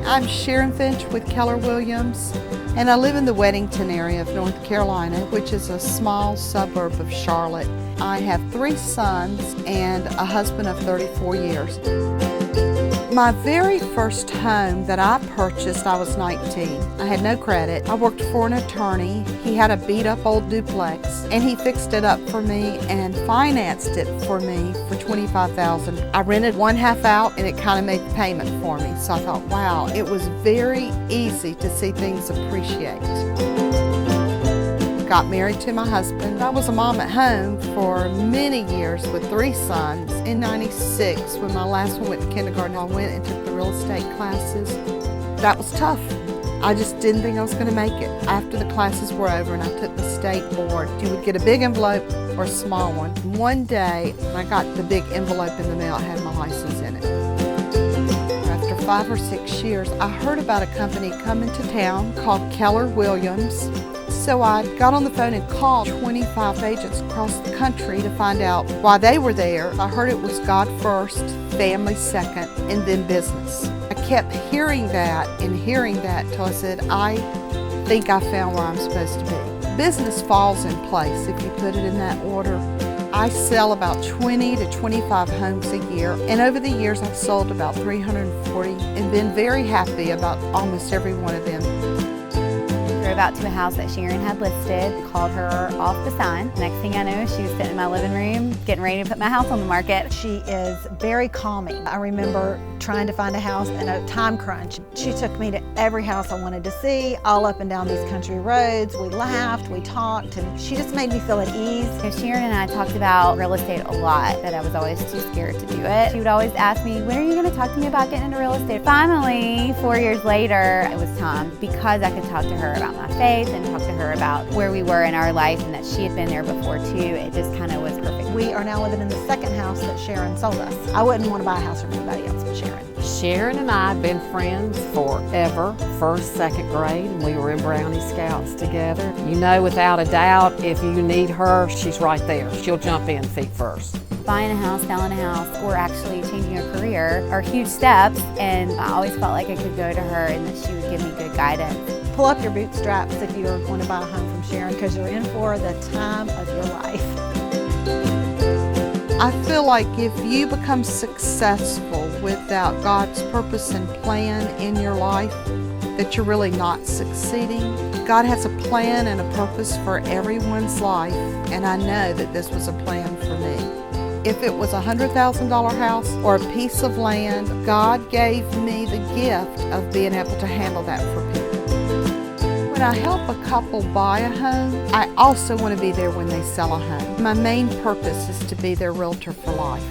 I'm Sharon Finch with Keller Williams, and I live in the Weddington area of North Carolina, which is a small suburb of Charlotte. I have 3 sons and a husband of 34 years. My very first home that I purchased, I was 19. I had no credit. I worked for an attorney. He had a beat-up old duplex, and he fixed it up for me and financed it for me for $25,000. I rented one half out, and it kind of made the payment for me. So I thought, wow, it was very easy to see things appreciate. Got married to my husband. I was a mom at home for many years with 3 sons. In '96, when my last one went to kindergarten, I went and took the real estate classes. That was tough. I just didn't think I was going to make it. After the classes were over and I took the state board, you would get a big envelope or a small one. One day, when I got the big envelope in the mail, it had my license in it. After 5 or 6 years, I heard about a company coming to town called Keller Williams. So I got on the phone and called 25 agents across the country to find out why they were there. I heard it was God first, family second, and then business. I kept hearing that till I said, I think I found where I'm supposed to be. Business falls in place if you put it in that order. I sell about 20 to 25 homes a year, and over the years I've sold about 340 and been very happy about almost every one of them. Drove out to a house that Sharon had listed, called her off the sign. Next thing I know, she was sitting in my living room getting ready to put my house on the market. She is very calming. I remember trying to find a house in a time crunch. She took me to every house I wanted to see, all up and down these country roads. We laughed, we talked, and she just made me feel at ease. So Sharon and I talked about real estate a lot, but I was always too scared to do it. She would always ask me, when are you going to talk to me about getting into real estate? Finally, 4 years later, it was time, because I could talk to her about my faith and talk to her about where we were in our life and that she had been there before too. It just kind of was perfect. We are now living in the second house that Sharon sold us. I wouldn't want to buy a house from anybody else but Sharon. Sharon and I have been friends forever, first, second grade, and we were in Brownie Scouts together. You know without a doubt, if you need her, she's right there. She'll jump in feet first. Buying a house, selling a house, or actually changing a career are huge steps, and I always felt like I could go to her and that she would give me good guidance. Pull up your bootstraps if you're going to buy a home from Sharon, because you're in for the time of your life. I feel like if you become successful without God's purpose and plan in your life, that you're really not succeeding. God has a plan and a purpose for everyone's life, and I know that this was a plan for me. If it was a $100,000 house or a piece of land, God gave me the gift of being able to handle that for people. When I help a couple buy a home, I also want to be there when they sell a home. My main purpose is to be their realtor for life.